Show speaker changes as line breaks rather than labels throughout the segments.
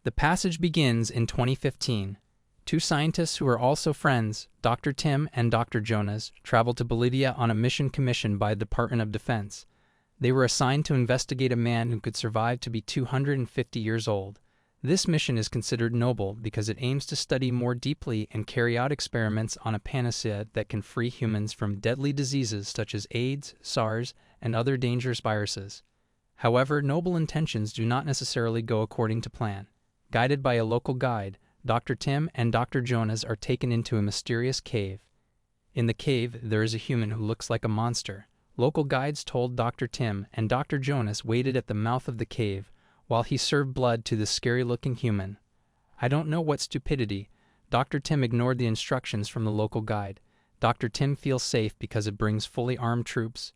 The passage begins in 2015. Two scientists who are also friends, Dr. Tim and Dr. Jonas, traveled to Bolivia on a mission commissioned by the Department of Defense. They were assigned to investigate a man who could survive to be 250 years old. This mission is considered noble because it aims to study more deeply and carry out experiments on a panacea that can free humans from deadly diseases such as AIDS, SARS, and other dangerous viruses. However, noble intentions do not necessarily go according to plan. Guided by a local guide, Dr. Tim and Dr. Jonas are taken into a mysterious cave. In the cave, there is a human who looks like a monster. Local guides told Dr. Tim and Dr. Jonas waited at the mouth of the cave while he served blood to the scary-looking human. I don't know what stupidity. Dr. Tim ignored the instructions from the local guide. Dr. Tim feels safe because it brings fully armed troops.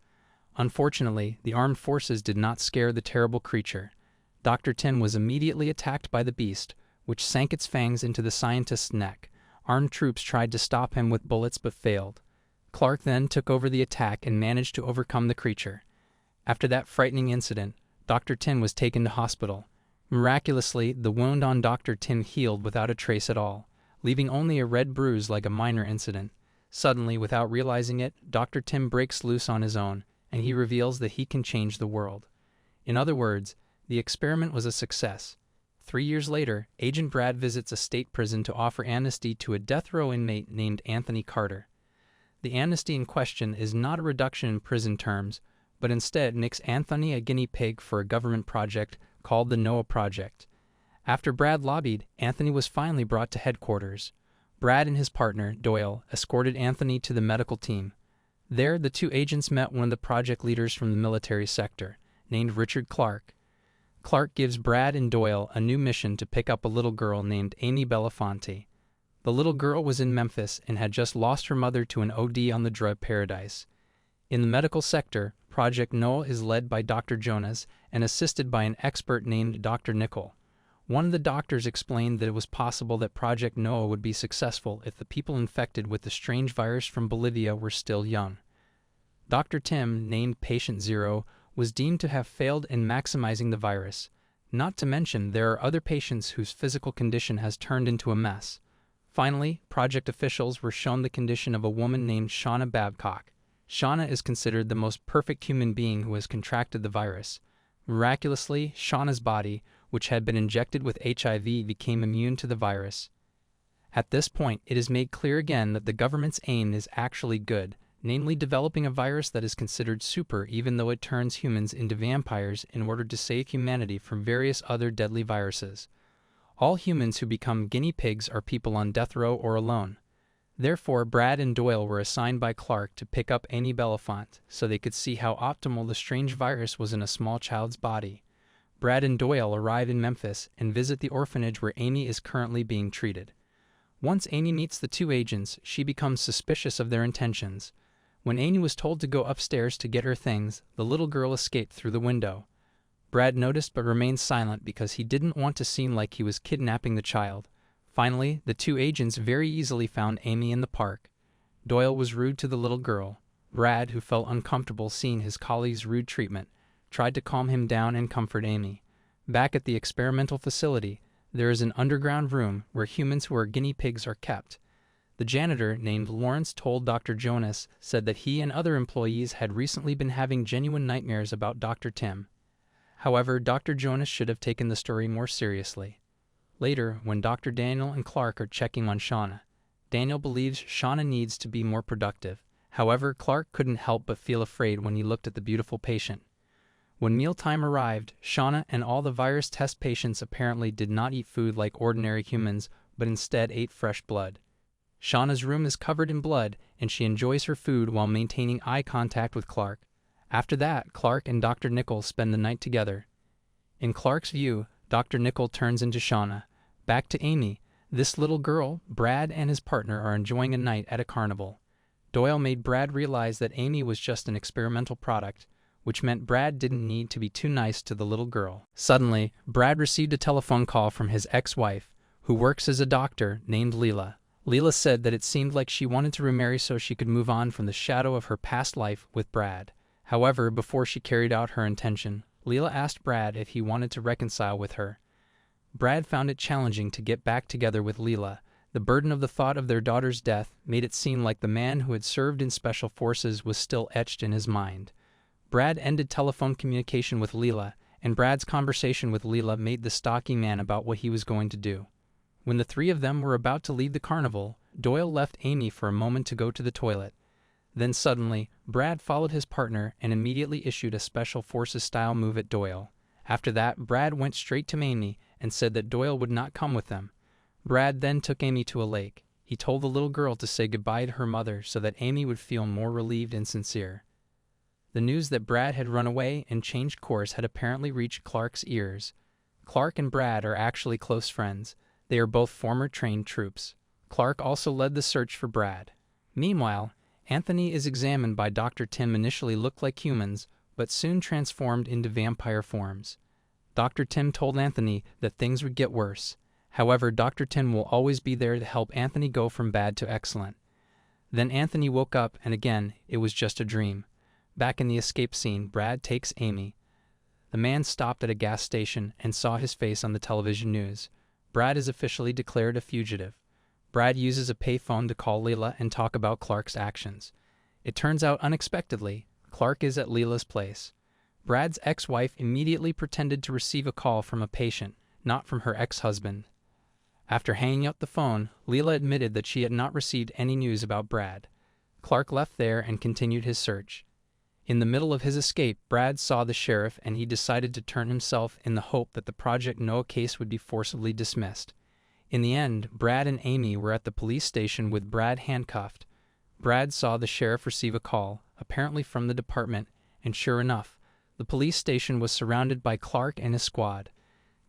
Unfortunately, the armed forces did not scare the terrible creature. Dr. Tim was immediately attacked by the beast, which sank its fangs into the scientist's neck. Armed troops tried to stop him with bullets but failed. Clark then took over the attack and managed to overcome the creature. After that frightening incident, Dr. Tim was taken to hospital. Miraculously, the wound on Dr. Tim healed without a trace at all, leaving only a red bruise like a minor incident. Suddenly, without realizing it, Dr. Tim breaks loose on his own, and he reveals that he can change the world. In other words, the experiment was a success. 3 years later, Agent Brad visits a state prison to offer amnesty to a death row inmate named Anthony Carter. The amnesty in question is not a reduction in prison terms, but instead makes Anthony a guinea pig for a government project called the Noah Project. After Brad lobbied, Anthony was finally brought to headquarters. Brad and his partner, Doyle, escorted Anthony to the medical team. There, the two agents met one of the project leaders from the military sector, named Richard Clark. Clark gives Brad and Doyle a new mission to pick up a little girl named Amy Belafonte. The little girl was in Memphis and had just lost her mother to an OD on the drug paradise. In the medical sector, Project Noah is led by Dr. Jonas and assisted by an expert named Dr. Nickel. One of the doctors explained that it was possible that Project Noah would be successful if the people infected with the strange virus from Bolivia were still young. Dr. Tim, named Patient Zero, was deemed to have failed in maximizing the virus. Not to mention, there are other patients whose physical condition has turned into a mess. Finally, project officials were shown the condition of a woman named Shauna Babcock. Shauna is considered the most perfect human being who has contracted the virus. Miraculously, Shauna's body, which had been injected with HIV, became immune to the virus. At this point, it is made clear again that the government's aim is actually good, namely developing a virus that is considered super even though it turns humans into vampires in order to save humanity from various other deadly viruses. All humans who become guinea pigs are people on death row or alone. Therefore, Brad and Doyle were assigned by Clark to pick up Amy Belafonte so they could see how optimal the strange virus was in a small child's body. Brad and Doyle arrive in Memphis and visit the orphanage where Amy is currently being treated. Once Amy meets the two agents, she becomes suspicious of their intentions. When Amy was told to go upstairs to get her things, the little girl escaped through the window. Brad noticed but remained silent because he didn't want to seem like he was kidnapping the child. Finally, the two agents very easily found Amy in the park. Doyle was rude to the little girl. Brad, who felt uncomfortable seeing his colleague's rude treatment, tried to calm him down and comfort Amy. Back at the experimental facility, there is an underground room where humans who are guinea pigs are kept. The janitor, named Lawrence, told Dr. Jonas said that he and other employees had recently been having genuine nightmares about Dr. Tim. However, Dr. Jonas should have taken the story more seriously. Later, when Dr. Daniel and Clark are checking on Shauna, Daniel believes Shauna needs to be more productive. However, Clark couldn't help but feel afraid when he looked at the beautiful patient. When mealtime arrived, Shauna and all the virus test patients apparently did not eat food like ordinary humans, but instead ate fresh blood. Shauna's room is covered in blood, and she enjoys her food while maintaining eye contact with Clark. After that, Clark and Dr. Nickel spend the night together. In Clark's view, Dr. Nickel turns into Shauna. Back to Amy. This little girl, Brad and his partner are enjoying a night at a carnival. Doyle made Brad realize that Amy was just an experimental product, which meant Brad didn't need to be too nice to the little girl. Suddenly, Brad received a telephone call from his ex-wife, who works as a doctor, named Leela. Leela said that it seemed like she wanted to remarry so she could move on from the shadow of her past life with Brad. However, before she carried out her intention, Leela asked Brad if he wanted to reconcile with her. Brad found it challenging to get back together with Leela. The burden of the thought of their daughter's death made it seem like the man who had served in special forces was still etched in his mind. Brad ended telephone communication with Leela, and Brad's conversation with Leela made the stocky man about what he was going to do. When the three of them were about to leave the carnival, Doyle left Amy for a moment to go to the toilet. Then suddenly, Brad followed his partner and immediately issued a special forces-style move at Doyle. After that, Brad went straight to Amy and said that Doyle would not come with them. Brad then took Amy to a lake. He told the little girl to say goodbye to her mother so that Amy would feel more relieved and sincere. The news that Brad had run away and changed course had apparently reached Clark's ears. Clark and Brad are actually close friends. They are both former trained troops. Clark also led the search for Brad. Meanwhile, Anthony is examined by Dr. Tim. Initially looked like humans, but soon transformed into vampire forms. Dr. Tim told Anthony that things would get worse. However, Dr. Tim will always be there to help Anthony go from bad to excellent. Then Anthony woke up, and again, it was just a dream. Back in the escape scene, Brad takes Amy. The man stopped at a gas station and saw his face on the television news. Brad is officially declared a fugitive. Brad uses a payphone to call Leela and talk about Clark's actions. It turns out unexpectedly, Clark is at Leela's place. Brad's ex-wife immediately pretended to receive a call from a patient, not from her ex-husband. After hanging up the phone, Leela admitted that she had not received any news about Brad. Clark left there and continued his search. In the middle of his escape, Brad saw the sheriff and he decided to turn himself in the hope that the Project Noah case would be forcibly dismissed. In the end, Brad and Amy were at the police station with Brad handcuffed. Brad saw the sheriff receive a call, apparently from the department, and sure enough, the police station was surrounded by Clark and his squad.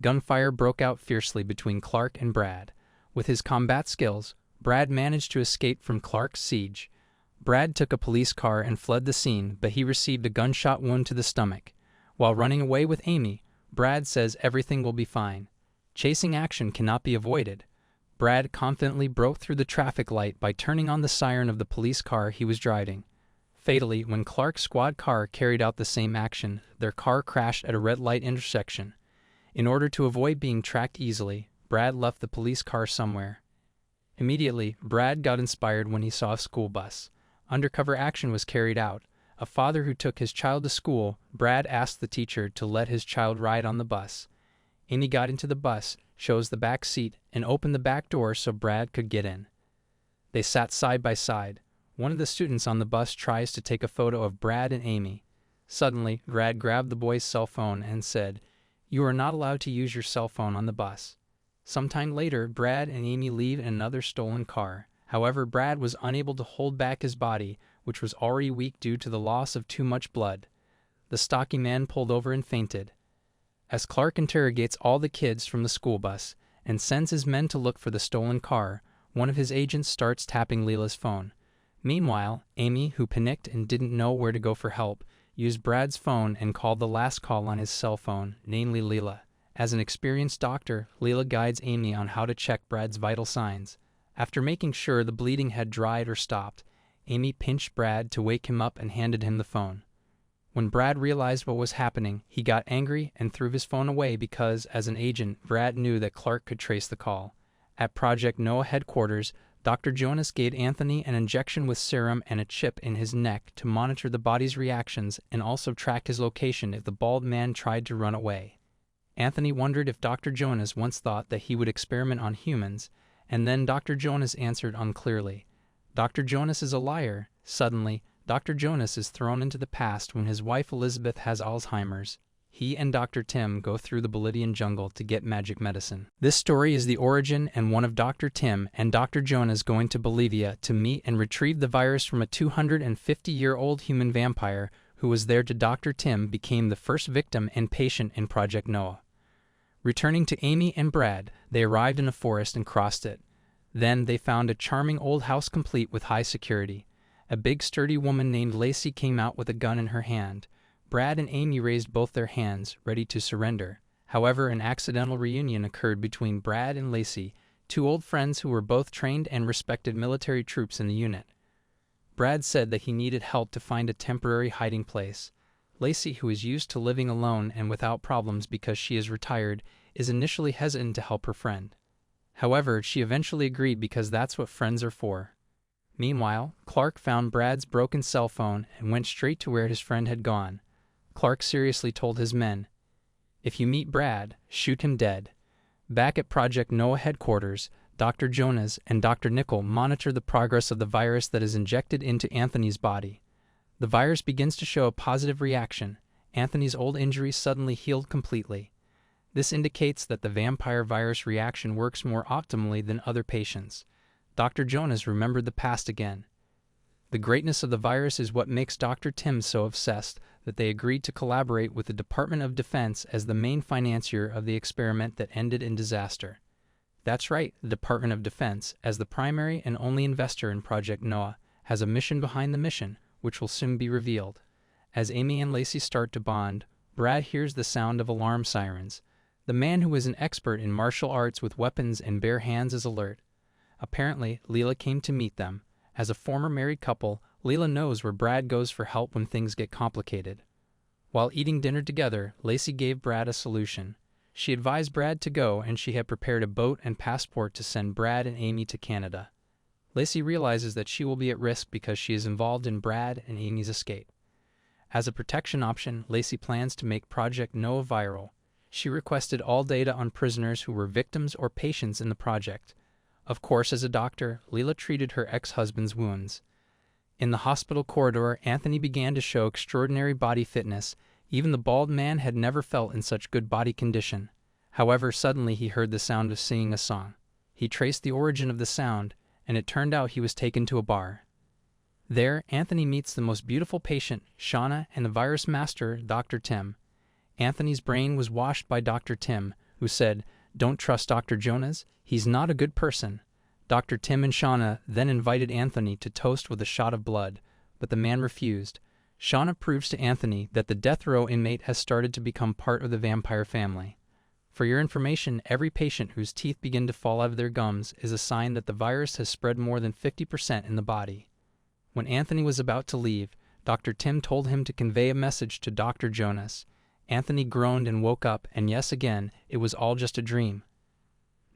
Gunfire broke out fiercely between Clark and Brad. With his combat skills, Brad managed to escape from Clark's siege. Brad took a police car and fled the scene, but he received a gunshot wound to the stomach. While running away with Amy, Brad says everything will be fine. Chasing action cannot be avoided. Brad confidently broke through the traffic light by turning on the siren of the police car he was driving. Fatally, when Clark's squad car carried out the same action, their car crashed at a red light intersection. In order to avoid being tracked easily, Brad left the police car somewhere. Immediately, Brad got inspired when he saw a school bus. Undercover action was carried out. A father who took his child to school, Brad asked the teacher to let his child ride on the bus. Amy got into the bus, chose the back seat, and opened the back door so Brad could get in. They sat side by side. One of the students on the bus tries to take a photo of Brad and Amy. Suddenly, Brad grabbed the boy's cell phone and said, "You are not allowed to use your cell phone on the bus." Sometime later, Brad and Amy leave in another stolen car. However, Brad was unable to hold back his body, which was already weak due to the loss of too much blood. The stocky man pulled over and fainted. As Clark interrogates all the kids from the school bus and sends his men to look for the stolen car, one of his agents starts tapping Leela's phone. Meanwhile, Amy, who panicked and didn't know where to go for help, used Brad's phone and called the last call on his cell phone, namely Leela. As an experienced doctor, Leela guides Amy on how to check Brad's vital signs. After making sure the bleeding had dried or stopped, Amy pinched Brad to wake him up and handed him the phone. When Brad realized what was happening, he got angry and threw his phone away because, as an agent, Brad knew that Clark could trace the call. At Project Noah headquarters, Dr. Jonas gave Anthony an injection with serum and a chip in his neck to monitor the body's reactions and also track his location if the bald man tried to run away. Anthony wondered if Dr. Jonas once thought that he would experiment on humans, and then Dr. Jonas answered unclearly. Dr. Jonas is a liar. Suddenly, Dr. Jonas is thrown into the past when his wife Elizabeth has Alzheimer's. He and Dr. Tim go through the Bolivian jungle to get magic medicine. This story is the origin and one of Dr. Tim and Dr. Jonas going to Bolivia to meet and retrieve the virus from a 250-year-old human vampire who was there to Dr. Tim became the first victim and patient in Project Noah. Returning to Amy and Brad, they arrived in a forest and crossed it. Then they found a charming old house complete with high security. A big sturdy woman named Lacey came out with a gun in her hand. Brad and Amy raised both their hands, ready to surrender. However, an accidental reunion occurred between Brad and Lacey, two old friends who were both trained and respected military troops in the unit. Brad said that he needed help to find a temporary hiding place. Lacey, who is used to living alone and without problems because she is retired, is initially hesitant to help her friend. However, she eventually agreed because that's what friends are for. Meanwhile, Clark found Brad's broken cell phone and went straight to where his friend had gone. Clark seriously told his men, "If you meet Brad, shoot him dead." Back at Project Noah headquarters, Dr. Jonas and Dr. Nickel monitor the progress of the virus that is injected into Anthony's body. The virus begins to show a positive reaction. Anthony's old injury suddenly healed completely. This indicates that the vampire virus reaction works more optimally than other patients. Dr. Jonas remembered the past again. The greatness of the virus is what makes Dr. Tim so obsessed that they agreed to collaborate with the Department of Defense as the main financier of the experiment that ended in disaster. That's right, the Department of Defense, as the primary and only investor in Project Noah, has a mission behind the mission, which will soon be revealed. As Amy and Lacey start to bond, Brad hears the sound of alarm sirens. The man who is an expert in martial arts with weapons and bare hands is alert. Apparently, Leela came to meet them. As a former married couple, Leela knows where Brad goes for help when things get complicated. While eating dinner together, Lacey gave Brad a solution. She advised Brad to go, and she had prepared a boat and passport to send Brad and Amy to Canada. Lacey realizes that she will be at risk because she is involved in Brad and Amy's escape. As a protection option, Lacey plans to make Project Noah viral. She requested all data on prisoners who were victims or patients in the project. Of course, as a doctor, Leela treated her ex-husband's wounds. In the hospital corridor, Anthony began to show extraordinary body fitness. Even the bald man had never felt in such good body condition. However, suddenly he heard the sound of singing a song. He traced the origin of the sound, and it turned out he was taken to a bar. There, Anthony meets the most beautiful patient, Shauna, and the virus master, Dr. Tim. Anthony's brain was washed by Dr. Tim, who said, "Don't trust Dr. Jonas, he's not a good person." Dr. Tim and Shauna then invited Anthony to toast with a shot of blood, but the man refused. Shauna proves to Anthony that the death row inmate has started to become part of the vampire family. For your information, every patient whose teeth begin to fall out of their gums is a sign that the virus has spread more than 50% in the body. When Anthony was about to leave, Dr. Tim told him to convey a message to Dr. Jonas. Anthony groaned and woke up, and yes, again, it was all just a dream.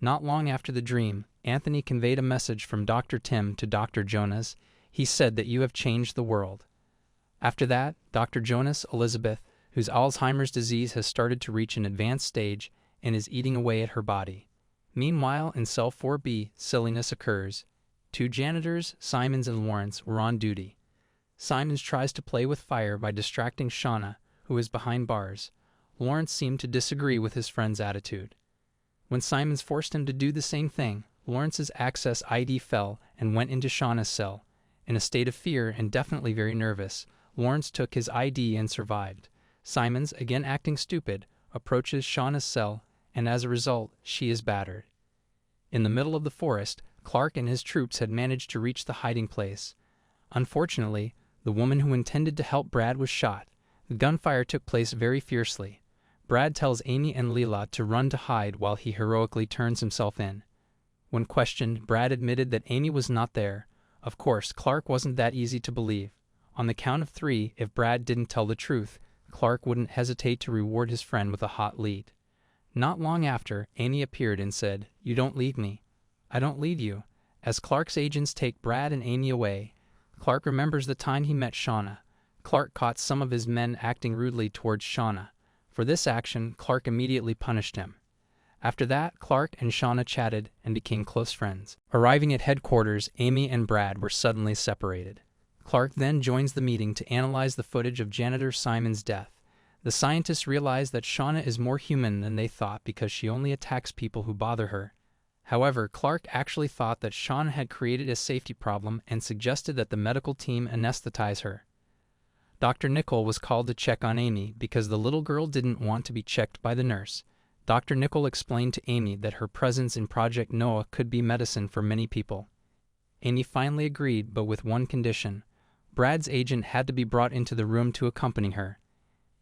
Not long after the dream, Anthony conveyed a message from Dr. Tim to Dr. Jonas. He said that you have changed the world. After that, Dr. Jonas Elizabeth, whose Alzheimer's disease has started to reach an advanced stage and is eating away at her body. Meanwhile, in cell 4B, silliness occurs. Two janitors, Simons and Lawrence, were on duty. Simons tries to play with fire by distracting Shauna, who is behind bars. Lawrence seemed to disagree with his friend's attitude. When Simons forced him to do the same thing, Lawrence's access ID fell and went into Shauna's cell. In a state of fear and definitely very nervous, Lawrence took his ID and survived. Simons, again acting stupid, approaches Shauna's cell, and as a result, she is battered. In the middle of the forest, Clark and his troops had managed to reach the hiding place. Unfortunately, the woman who intended to help Brad was shot. The gunfire took place very fiercely. Brad tells Amy and Leela to run to hide while he heroically turns himself in. When questioned, Brad admitted that Amy was not there. Of course, Clark wasn't that easy to believe. On the count of 3, if Brad didn't tell the truth, Clark wouldn't hesitate to reward his friend with a hot lead. Not long after, Amy appeared and said, "You don't leave me." "I don't leave you." As Clark's agents take Brad and Amy away, Clark remembers the time he met Shauna. Clark caught some of his men acting rudely towards Shauna. For this action, Clark immediately punished him. After that, Clark and Shauna chatted and became close friends. Arriving at headquarters, Amy and Brad were suddenly separated. Clark then joins the meeting to analyze the footage of janitor Simon's death. The scientists realize that Shauna is more human than they thought because she only attacks people who bother her. However, Clark actually thought that Shauna had created a safety problem and suggested that the medical team anesthetize her. Dr. Nickel was called to check on Amy because the little girl didn't want to be checked by the nurse. Dr. Nickel explained to Amy that her presence in Project Noah could be medicine for many people. Amy finally agreed, but with one condition. Brad's agent had to be brought into the room to accompany her.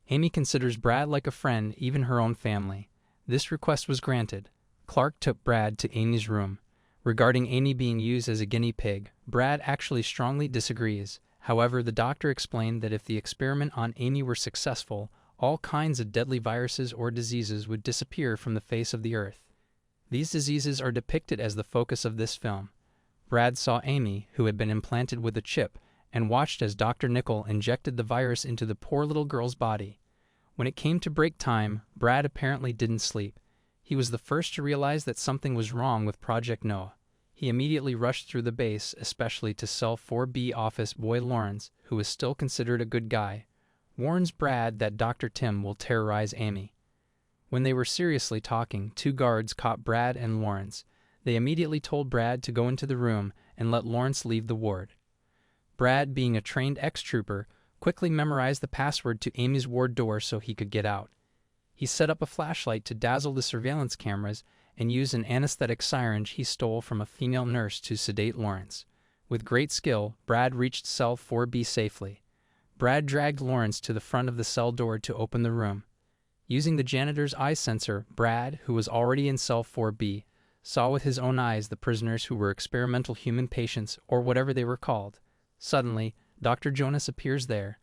Amy considers Brad like a friend, even her own family. This request was granted. Clark took Brad to Amy's room. Regarding Amy being used as a guinea pig, Brad actually strongly disagrees. However, the doctor explained that if the experiment on Amy were successful, all kinds of deadly viruses or diseases would disappear from the face of the earth. These diseases are depicted as the focus of this film. Brad saw Amy, who had been implanted with a chip, and watched as Dr. Nickel injected the virus into the poor little girl's body. When it came to break time, Brad apparently didn't sleep. He was the first to realize that something was wrong with Project Noah. He immediately rushed through the base, especially to Cell 4B office boy Lawrence, who was still considered a good guy, warns Brad that Dr. Tim will terrorize Amy. When they were seriously talking, two guards caught Brad and Lawrence. They immediately told Brad to go into the room and let Lawrence leave the ward. Brad, being a trained ex-trooper, quickly memorized the password to Amy's ward door so he could get out. He set up a flashlight to dazzle the surveillance cameras and used an anesthetic syringe he stole from a female nurse to sedate Lawrence. With great skill, Brad reached Cell 4B safely. Brad dragged Lawrence to the front of the cell door to open the room. Using the janitor's eye sensor, Brad, who was already in Cell 4B, saw with his own eyes the prisoners who were experimental human patients, or whatever they were called. Suddenly, Dr. Jonas appears there.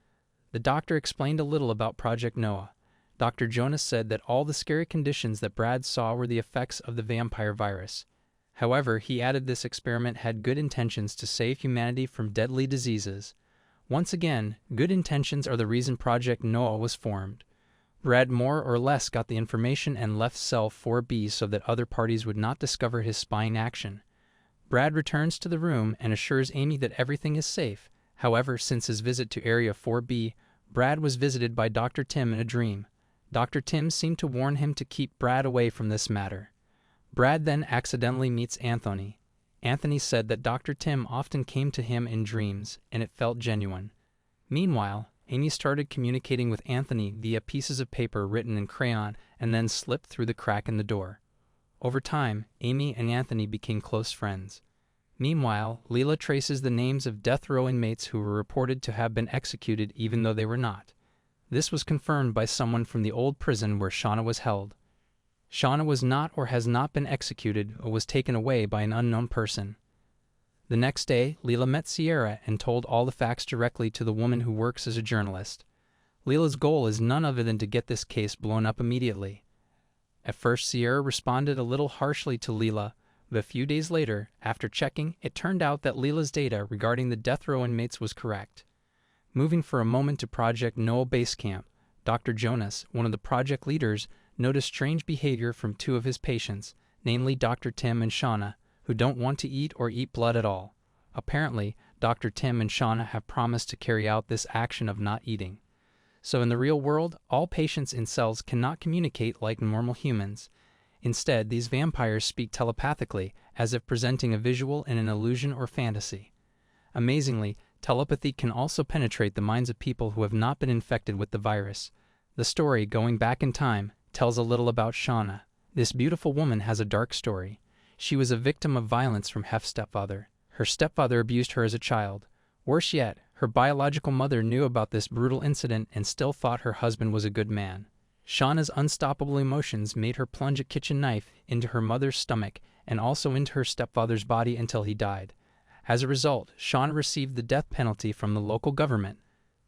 The doctor explained a little about Project Noah. Dr. Jonas said that all the scary conditions that Brad saw were the effects of the vampire virus. However, he added this experiment had good intentions to save humanity from deadly diseases. Once again, good intentions are the reason Project Noah was formed. Brad more or less got the information and left Cell 4B so that other parties would not discover his spying action. Brad returns to the room and assures Amy that everything is safe. However, since his visit to Area 4B, Brad was visited by Dr. Tim in a dream. Dr. Tim seemed to warn him to keep Brad away from this matter. Brad then accidentally meets Anthony. Anthony said that Dr. Tim often came to him in dreams, and it felt genuine. Meanwhile, Amy started communicating with Anthony via pieces of paper written in crayon and then slipped through the crack in the door. Over time, Amy and Anthony became close friends. Meanwhile, Leela traces the names of death row inmates who were reported to have been executed even though they were not. This was confirmed by someone from the old prison where Shauna was held. Shauna was not or has not been executed or was taken away by an unknown person. The next day, Leela met Sierra and told all the facts directly to the woman who works as a journalist. Leela's goal is none other than to get this case blown up immediately. At first, Sierra responded a little harshly to Leela, but a few days later, after checking, it turned out that Leela's data regarding the death row inmates was correct. Moving for a moment to Project Noah Base Camp, Dr. Jonas, one of the project leaders, noticed strange behavior from two of his patients, namely Dr. Tim and Shauna, who don't want to eat or eat blood at all. Apparently, Dr. Tim and Shauna have promised to carry out this action of not eating. So in the real world, all patients in cells cannot communicate like normal humans. Instead, these vampires speak telepathically, as if presenting a visual in an illusion or fantasy. Amazingly, telepathy can also penetrate the minds of people who have not been infected with the virus. The story, going back in time, tells a little about Shauna. This beautiful woman has a dark story. She was a victim of violence from Hef's stepfather. Her stepfather abused her as a child. Worse yet, her biological mother knew about this brutal incident and still thought her husband was a good man. Shauna's unstoppable emotions made her plunge a kitchen knife into her mother's stomach and also into her stepfather's body until he died. As a result, Shauna received the death penalty from the local government.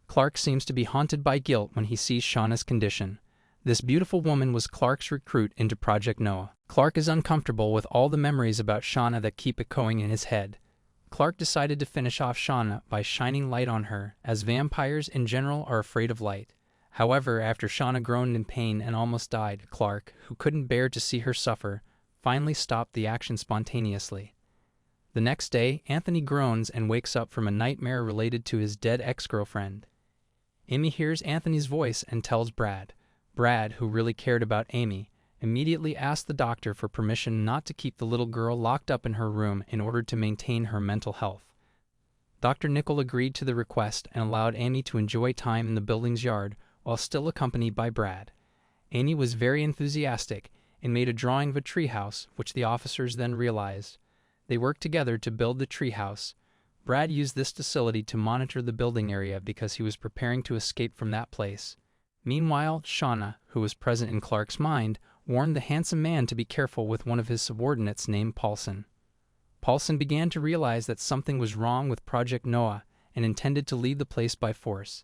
Clark seems to be haunted by guilt when he sees Shauna's condition. This beautiful woman was Clark's recruit into Project Noah. Clark is uncomfortable with all the memories about Shauna that keep echoing in his head. Clark decided to finish off Shauna by shining light on her, as vampires in general are afraid of light. However, after Shauna groaned in pain and almost died, Clark, who couldn't bear to see her suffer, finally stopped the action spontaneously. The next day, Anthony groans and wakes up from a nightmare related to his dead ex-girlfriend. Amy hears Anthony's voice and tells Brad. Brad, who really cared about Amy, immediately asked the doctor for permission not to keep the little girl locked up in her room in order to maintain her mental health. Dr. Nickel agreed to the request and allowed Amy to enjoy time in the building's yard while still accompanied by Brad. Amy was very enthusiastic and made a drawing of a treehouse, which the officers then realized. They worked together to build the treehouse. Brad used this facility to monitor the building area because he was preparing to escape from that place. Meanwhile, Shauna, who was present in Clark's mind, warned the handsome man to be careful with one of his subordinates named Paulson. Paulson began to realize that something was wrong with Project Noah and intended to leave the place by force.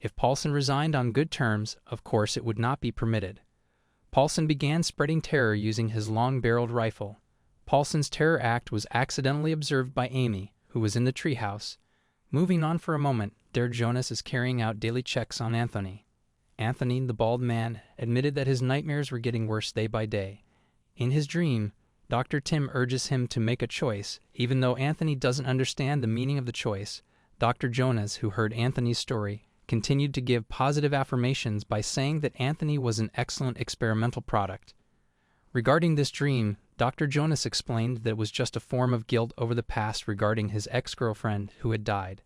If Paulson resigned on good terms, of course it would not be permitted. Paulson began spreading terror using his long-barreled rifle. Paulson's terror act was accidentally observed by Amy, who was in the treehouse. Moving on for a moment, there Jonas is carrying out daily checks on Anthony. Anthony, the bald man, admitted that his nightmares were getting worse day by day. In his dream, Dr. Tim urges him to make a choice. Even though Anthony doesn't understand the meaning of the choice, Dr. Jonas, who heard Anthony's story, continued to give positive affirmations by saying that Anthony was an excellent experimental product. Regarding this dream, Dr. Jonas explained that it was just a form of guilt over the past regarding his ex-girlfriend who had died.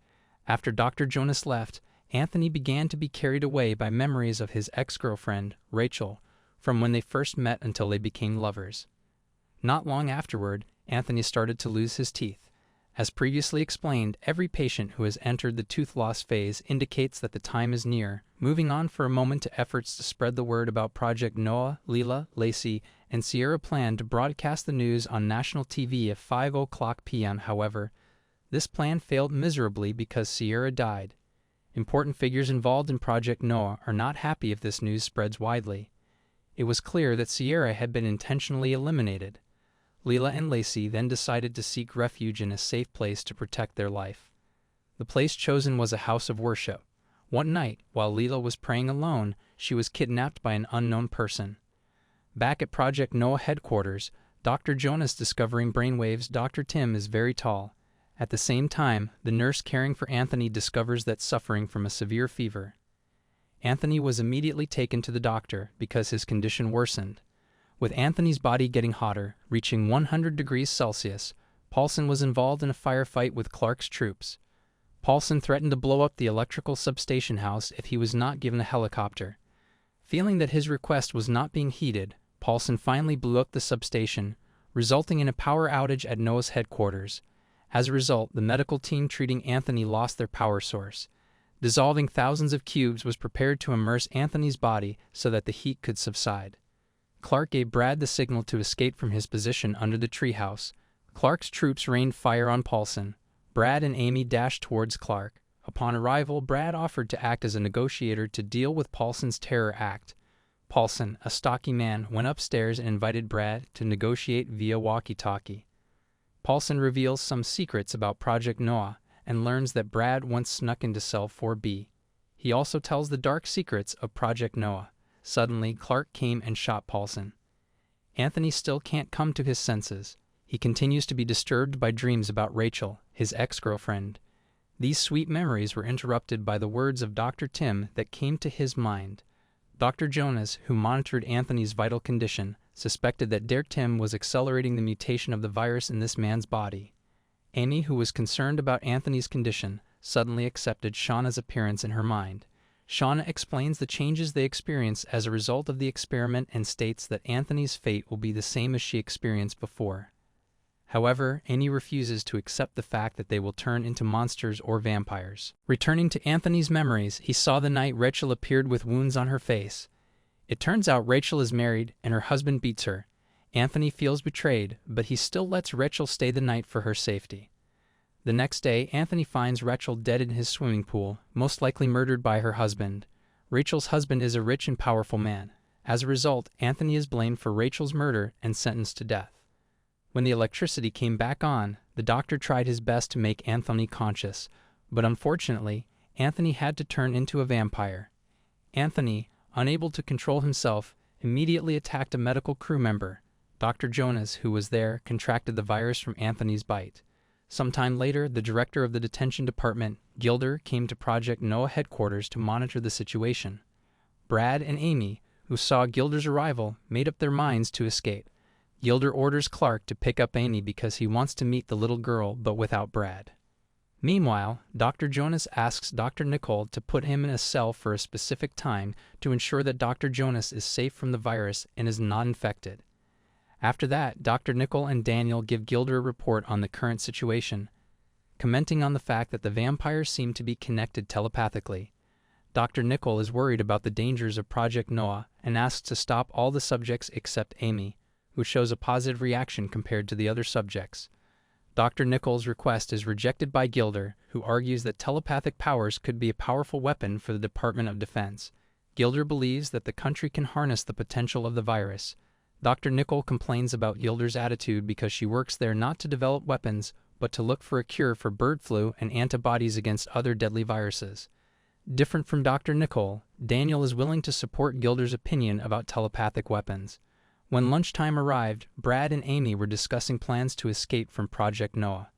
After Dr. Jonas left, Anthony began to be carried away by memories of his ex-girlfriend, Rachel, from when they first met until they became lovers. Not long afterward, Anthony started to lose his teeth. As previously explained, every patient who has entered the tooth loss phase indicates that the time is near. Moving on for a moment to efforts to spread the word about Project Noah, Leela, Lacey, and Sierra planned to broadcast the news on national TV at 5:00 p.m. However, this plan failed miserably because Sierra died. Important figures involved in Project Noah are not happy if this news spreads widely. It was clear that Sierra had been intentionally eliminated. Leela and Lacey then decided to seek refuge in a safe place to protect their life. The place chosen was a house of worship. One night, while Leela was praying alone, she was kidnapped by an unknown person. Back at Project Noah headquarters, Dr. Jonas discovering brainwaves. Dr. Tim is very tall. At the same time, the nurse caring for Anthony discovers that suffering from a severe fever. Anthony was immediately taken to the doctor because his condition worsened. With Anthony's body getting hotter, reaching 100 degrees Celsius, Paulson was involved in a firefight with Clark's troops. Paulson threatened to blow up the electrical substation house if he was not given a helicopter. Feeling that his request was not being heeded, Paulson finally blew up the substation, resulting in a power outage at Noah's headquarters. As a result, the medical team treating Anthony lost their power source. Dissolving thousands of cubes was prepared to immerse Anthony's body so that the heat could subside. Clark gave Brad the signal to escape from his position under the treehouse. Clark's troops rained fire on Paulson. Brad and Amy dashed towards Clark. Upon arrival, Brad offered to act as a negotiator to deal with Paulson's terror act. Paulson, a stocky man, went upstairs and invited Brad to negotiate via walkie-talkie. Paulson reveals some secrets about Project Noah and learns that Brad once snuck into Cell 4B. He also tells the dark secrets of Project Noah. Suddenly, Clark came and shot Paulson. Anthony still can't come to his senses. He continues to be disturbed by dreams about Rachel, his ex-girlfriend. These sweet memories were interrupted by the words of Dr. Tim that came to his mind. Dr. Jonas, who monitored Anthony's vital condition, suspected that Dr. Tim was accelerating the mutation of the virus in this man's body. Amy, who was concerned about Anthony's condition, suddenly accepted Shauna's appearance in her mind. Shauna explains the changes they experience as a result of the experiment and states that Anthony's fate will be the same as she experienced before. However, Amy refuses to accept the fact that they will turn into monsters or vampires. Returning to Anthony's memories, he saw the night Rachel appeared with wounds on her face. It turns out Rachel is married and her husband beats her. Anthony feels betrayed, but he still lets Rachel stay the night for her safety. The next day, Anthony finds Rachel dead in his swimming pool, most likely murdered by her husband. Rachel's husband is a rich and powerful man. As a result, Anthony is blamed for Rachel's murder and sentenced to death. When the electricity came back on, the doctor tried his best to make Anthony conscious, but unfortunately, Anthony had to turn into a vampire. Anthony, unable to control himself, immediately attacked a medical crew member. Dr. Jonas, who was there, contracted the virus from Anthony's bite. Sometime later, the director of the detention department, Gilder, came to Project Noah headquarters to monitor the situation. Brad and Amy, who saw Gilder's arrival, made up their minds to escape. Gilder orders Clark to pick up Amy because he wants to meet the little girl, but without Brad. Meanwhile, Dr. Jonas asks Dr. Nicole to put him in a cell for a specific time to ensure that Dr. Jonas is safe from the virus and is not infected. After that, Dr. Nicole and Daniel give Gilder a report on the current situation, commenting on the fact that the vampires seem to be connected telepathically. Dr. Nicole is worried about the dangers of Project Noah and asks to stop all the subjects except Amy, who shows a positive reaction compared to the other subjects. Dr. Nichols' request is rejected by Gilder, who argues that telepathic powers could be a powerful weapon for the Department of Defense. Gilder believes that the country can harness the potential of the virus. Dr. Nichols complains about Gilder's attitude because she works there not to develop weapons, but to look for a cure for bird flu and antibodies against other deadly viruses. Different from Dr. Nichols, Daniel is willing to support Gilder's opinion about telepathic weapons. When lunchtime arrived, Brad and Amy were discussing plans to escape from Project Noah.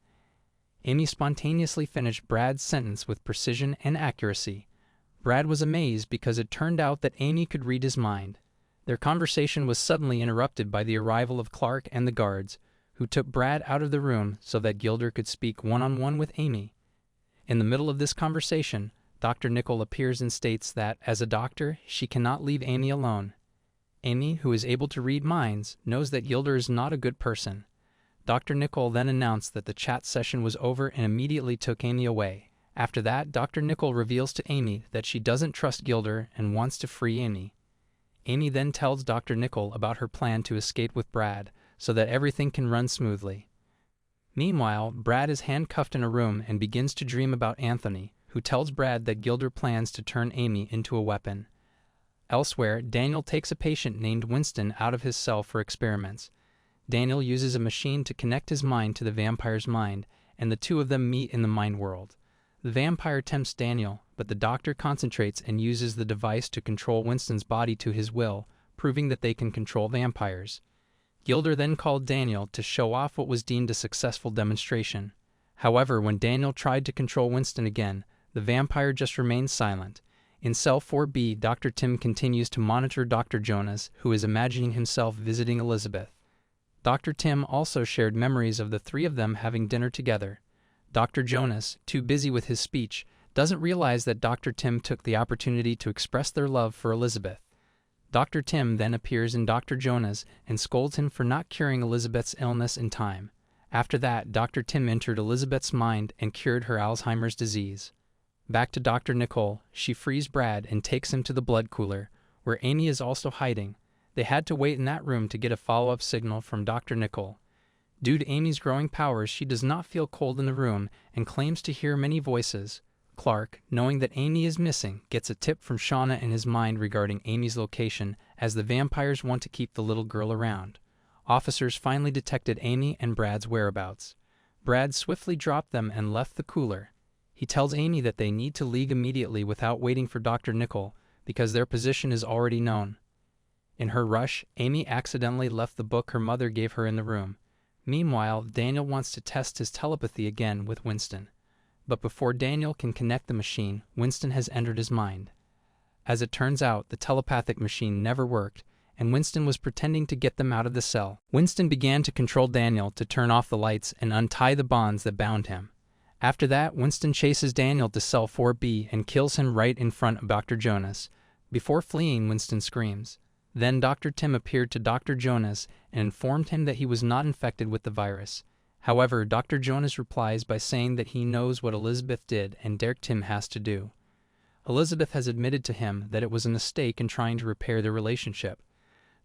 Amy spontaneously finished Brad's sentence with precision and accuracy. Brad was amazed because it turned out that Amy could read his mind. Their conversation was suddenly interrupted by the arrival of Clark and the guards, who took Brad out of the room so that Gilder could speak one-on-one with Amy. In the middle of this conversation, Dr. Nichols appears and states that, as a doctor, she cannot leave Amy alone. Amy, who is able to read minds, knows that Gilder is not a good person. Dr. Nichols then announced that the chat session was over and immediately took Amy away. After that, Dr. Nichols reveals to Amy that she doesn't trust Gilder and wants to free Amy. Amy then tells Dr. Nichols about her plan to escape with Brad, so that everything can run smoothly. Meanwhile, Brad is handcuffed in a room and begins to dream about Anthony, who tells Brad that Gilder plans to turn Amy into a weapon. Elsewhere, Daniel takes a patient named Winston out of his cell for experiments. Daniel uses a machine to connect his mind to the vampire's mind, and the two of them meet in the mind world. The vampire tempts Daniel, but the doctor concentrates and uses the device to control Winston's body to his will, proving that they can control vampires. Gilder then called Daniel to show off what was deemed a successful demonstration. However, when Daniel tried to control Winston again, the vampire just remained silent. In Cell 4B, Dr. Tim continues to monitor Dr. Jonas, who is imagining himself visiting Elizabeth. Dr. Tim also shared memories of the three of them having dinner together. Dr. Jonas, too busy with his speech, doesn't realize that Dr. Tim took the opportunity to express their love for Elizabeth. Dr. Tim then appears in Dr. Jonas and scolds him for not curing Elizabeth's illness in time. After that, Dr. Tim entered Elizabeth's mind and cured her Alzheimer's disease. Back to Dr. Nichols, she frees Brad and takes him to the blood cooler, where Amy is also hiding. They had to wait in that room to get a follow-up signal from Dr. Nichols. Due to Amy's growing powers, she does not feel cold in the room and claims to hear many voices. Clark, knowing that Amy is missing, gets a tip from Shauna in his mind regarding Amy's location, as the vampires want to keep the little girl around. Officers finally detected Amy and Brad's whereabouts. Brad swiftly dropped them and left the cooler. He tells Amy that they need to leave immediately without waiting for Dr. Nichols, because their position is already known. In her rush, Amy accidentally left the book her mother gave her in the room. Meanwhile, Daniel wants to test his telepathy again with Winston. But before Daniel can connect the machine, Winston has entered his mind. As it turns out, the telepathic machine never worked, and Winston was pretending to get them out of the cell. Winston began to control Daniel to turn off the lights and untie the bonds that bound him. After that, Winston chases Daniel to Cell 4B and kills him right in front of Dr. Jonas. Before fleeing, Winston screams. Then Dr. Tim appeared to Dr. Jonas and informed him that he was not infected with the virus. However, Dr. Jonas replies by saying that he knows what Elizabeth did and Derek Tim has to do. Elizabeth has admitted to him that it was a mistake in trying to repair their relationship.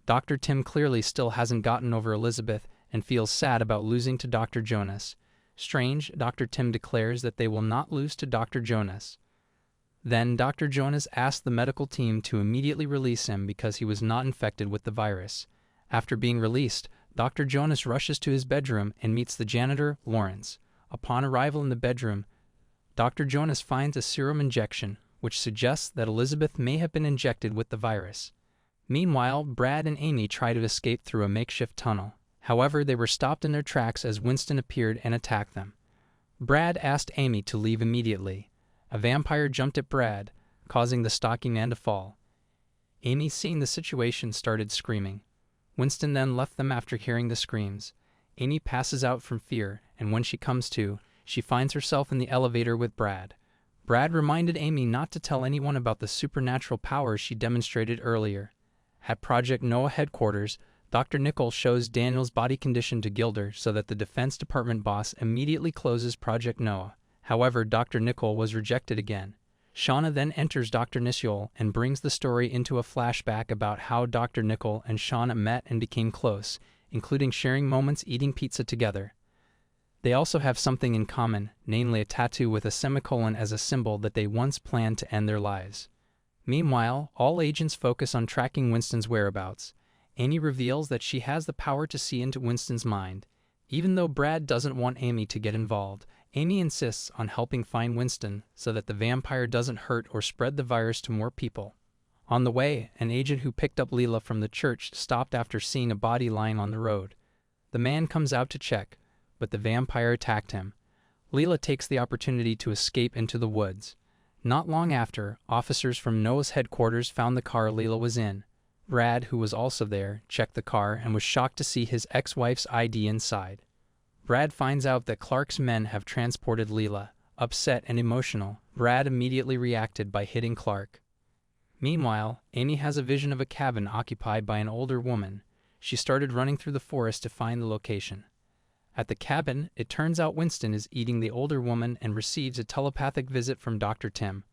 Dr. Tim clearly still hasn't gotten over Elizabeth and feels sad about losing to Dr. Jonas. Strange, Dr. Tim declares that they will not lose to Dr. Jonas. Then Dr. Jonas asks the medical team to immediately release him because he was not infected with the virus. After being released, Dr. Jonas rushes to his bedroom and meets the janitor, Lawrence. Upon arrival in the bedroom, Dr. Jonas finds a serum injection, which suggests that Elizabeth may have been injected with the virus. Meanwhile, Brad and Amy try to escape through a makeshift tunnel. However, they were stopped in their tracks as Winston appeared and attacked them. Brad asked Amy to leave immediately. A vampire jumped at Brad, causing the stocking man to fall. Amy, seeing the situation, started screaming. Winston then left them after hearing the screams. Amy passes out from fear, and when she comes to, she finds herself in the elevator with Brad. Brad reminded Amy not to tell anyone about the supernatural powers she demonstrated earlier. At Project Noah headquarters, Dr. Nichols shows Daniel's body condition to Gilder so that the Defense Department boss immediately closes Project Noah. However, Dr. Nichols was rejected again. Shauna then enters Dr. Nichols and brings the story into a flashback about how Dr. Nichols and Shauna met and became close, including sharing moments eating pizza together. They also have something in common, namely a tattoo with a semicolon as a symbol that they once planned to end their lives. Meanwhile, all agents focus on tracking Winston's whereabouts. Amy reveals that she has the power to see into Winston's mind. Even though Brad doesn't want Amy to get involved, Amy insists on helping find Winston so that the vampire doesn't hurt or spread the virus to more people. On the way, an agent who picked up Leela from the church stopped after seeing a body lying on the road. The man comes out to check, but the vampire attacked him. Leela takes the opportunity to escape into the woods. Not long after, officers from Noah's headquarters found the car Leela was in. Brad, who was also there, checked the car and was shocked to see his ex-wife's ID inside. Brad finds out that Clark's men have transported Leela. Upset and emotional, Brad immediately reacted by hitting Clark. Meanwhile, Amy has a vision of a cabin occupied by an older woman. She started running through the forest to find the location. At the cabin, it turns out Winston is eating the older woman and receives a telepathic visit from Dr. Tim.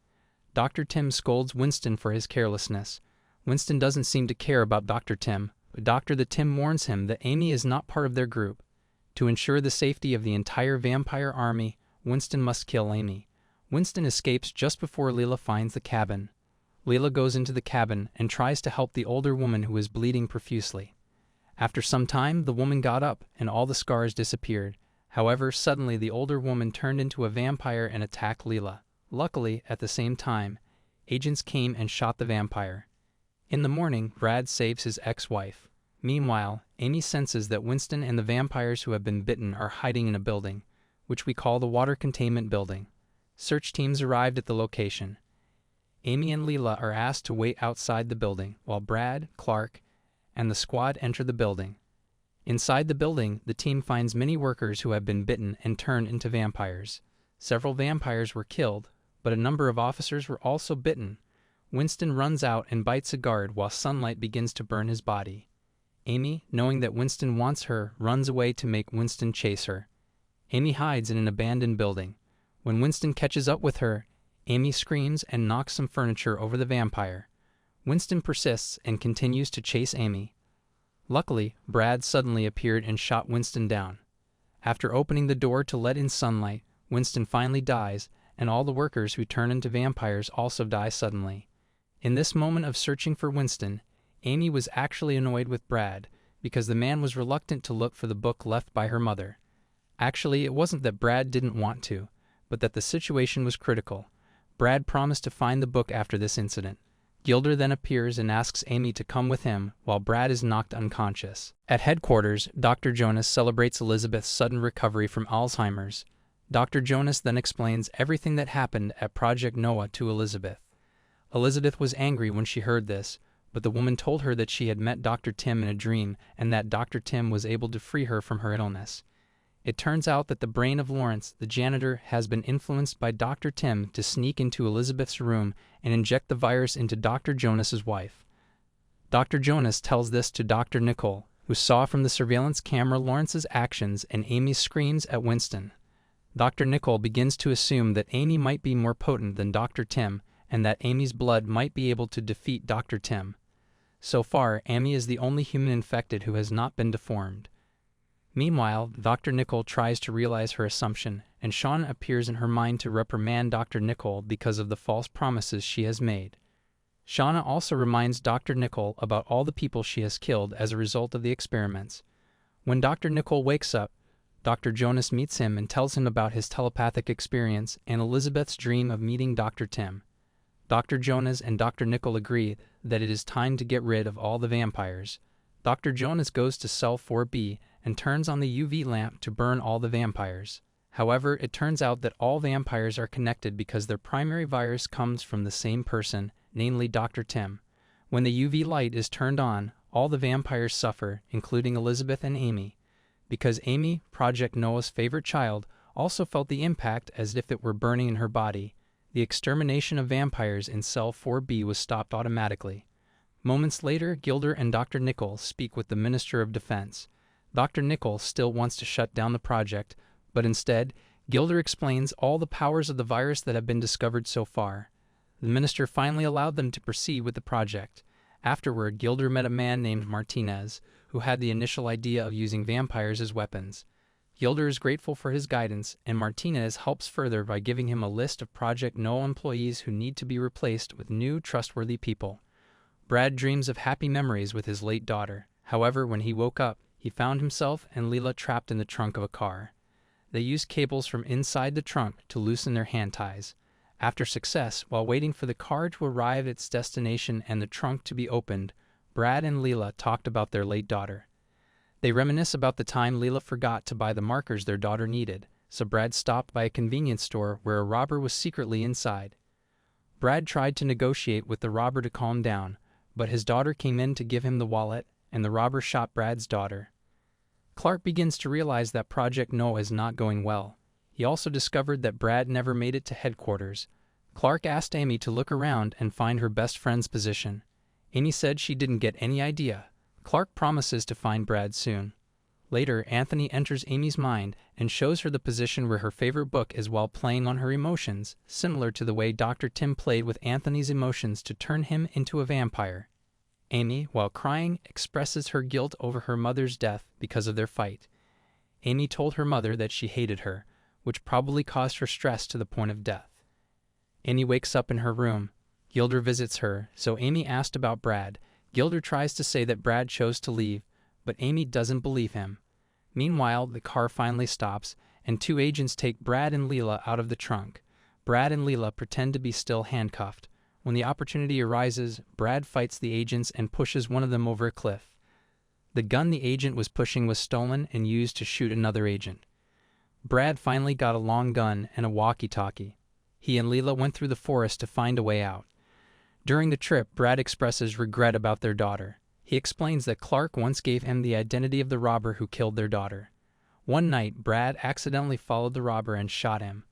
Dr. Tim scolds Winston for his carelessness. Winston doesn't seem to care about Dr. Tim, but Dr. Tim warns him that Amy is not part of their group. To ensure the safety of the entire vampire army, Winston must kill Amy. Winston escapes just before Leela finds the cabin. Leela goes into the cabin and tries to help the older woman who is bleeding profusely. After some time, the woman got up and all the scars disappeared. However, suddenly the older woman turned into a vampire and attacked Leela. Luckily, at the same time, agents came and shot the vampire. In the morning, Brad saves his ex-wife. Meanwhile, Amy senses that Winston and the vampires who have been bitten are hiding in a building, which we call the Water Containment Building. Search teams arrived at the location. Amy and Leela are asked to wait outside the building, while Brad, Clark, and the squad enter the building. Inside the building, the team finds many workers who have been bitten and turned into vampires. Several vampires were killed, but a number of officers were also bitten. Winston runs out and bites a guard while sunlight begins to burn his body. Amy, knowing that Winston wants her, runs away to make Winston chase her. Amy hides in an abandoned building. When Winston catches up with her, Amy screams and knocks some furniture over the vampire. Winston persists and continues to chase Amy. Luckily, Brad suddenly appeared and shot Winston down. After opening the door to let in sunlight, Winston finally dies, and all the workers who turn into vampires also die suddenly. In this moment of searching for Winston, Amy was actually annoyed with Brad because the man was reluctant to look for the book left by her mother. Actually, it wasn't that Brad didn't want to, but that the situation was critical. Brad promised to find the book after this incident. Gilder then appears and asks Amy to come with him while Brad is knocked unconscious. At headquarters, Dr. Jonas celebrates Elizabeth's sudden recovery from Alzheimer's. Dr. Jonas then explains everything that happened at Project Noah to Elizabeth. Elizabeth was angry when she heard this, but the woman told her that she had met Dr. Tim in a dream and that Dr. Tim was able to free her from her illness. It turns out that the brain of Lawrence, the janitor, has been influenced by Dr. Tim to sneak into Elizabeth's room and inject the virus into Dr. Jonas's wife. Dr. Jonas tells this to Dr. Nicole, who saw from the surveillance camera Lawrence's actions and Amy's screams at Winston. Dr. Nicole begins to assume that Amy might be more potent than Dr. Tim and that Amy's blood might be able to defeat Dr. Tim. So far, Amy is the only human infected who has not been deformed. Meanwhile, Dr. Nicole tries to realize her assumption, and Shauna appears in her mind to reprimand Dr. Nicole because of the false promises she has made. Shauna also reminds Dr. Nicole about all the people she has killed as a result of the experiments. When Dr. Nicole wakes up, Dr. Jonas meets him and tells him about his telepathic experience and Elizabeth's dream of meeting Dr. Tim. Dr. Jonas and Dr. Nicole agree that it is time to get rid of all the vampires. Dr. Jonas goes to cell 4B and turns on the UV lamp to burn all the vampires. However, it turns out that all vampires are connected because their primary virus comes from the same person, namely Dr. Tim. When the UV light is turned on, all the vampires suffer, including Elizabeth and Amy. Because Amy, Project Noah's favorite child, also felt the impact as if it were burning in her body, the extermination of vampires in cell 4B was stopped automatically. Moments later, Gilder and Dr. Nicole speak with the Minister of Defense. Dr. Nicole still wants to shut down the project, but instead, Gilder explains all the powers of the virus that have been discovered so far. The minister finally allowed them to proceed with the project. Afterward, Gilder met a man named Martinez, who had the initial idea of using vampires as weapons. Gilder is grateful for his guidance, and Martinez helps further by giving him a list of Project Noah employees who need to be replaced with new, trustworthy people. Brad dreams of happy memories with his late daughter. However, when he woke up, he found himself and Leela trapped in the trunk of a car. They used cables from inside the trunk to loosen their hand ties. After success, while waiting for the car to arrive at its destination and the trunk to be opened, Brad and Leela talked about their late daughter. They reminisce about the time Leela forgot to buy the markers their daughter needed, so Brad stopped by a convenience store where a robber was secretly inside. Brad tried to negotiate with the robber to calm down, but his daughter came in to give him the wallet, and the robber shot Brad's daughter. Clark begins to realize that Project Noah is not going well. He also discovered that Brad never made it to headquarters. Clark asked Amy to look around and find her best friend's position. Amy said she didn't get any idea. Clark promises to find Brad soon. Later, Anthony enters Amy's mind and shows her the position where her favorite book is while playing on her emotions, similar to the way Dr. Tim played with Anthony's emotions to turn him into a vampire. Amy, while crying, expresses her guilt over her mother's death because of their fight. Amy told her mother that she hated her, which probably caused her stress to the point of death. Amy wakes up in her room. Gilder visits her, so Amy asked about Brad. Gilder tries to say that Brad chose to leave, but Amy doesn't believe him. Meanwhile, the car finally stops, and two agents take Brad and Leela out of the trunk. Brad and Leela pretend to be still handcuffed. When the opportunity arises, Brad fights the agents and pushes one of them over a cliff. The gun the agent was pushing was stolen and used to shoot another agent. Brad finally got a long gun and a walkie-talkie. He and Leela went through the forest to find a way out. During the trip, Brad expresses regret about their daughter. He explains that Clark once gave him the identity of the robber who killed their daughter. One night, Brad accidentally followed the robber and shot him.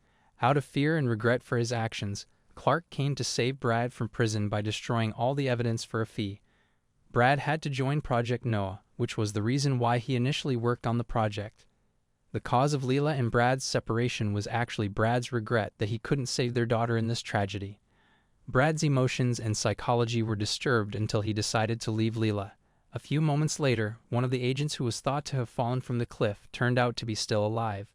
Out of fear and regret for his actions, Clark came to save Brad from prison by destroying all the evidence for a fee. Brad had to join Project Noah, which was the reason why he initially worked on the project. The cause of Leela and Brad's separation was actually Brad's regret that he couldn't save their daughter in this tragedy. Brad's emotions and psychology were disturbed until he decided to leave Leela. A few moments later, one of the agents who was thought to have fallen from the cliff turned out to be still alive.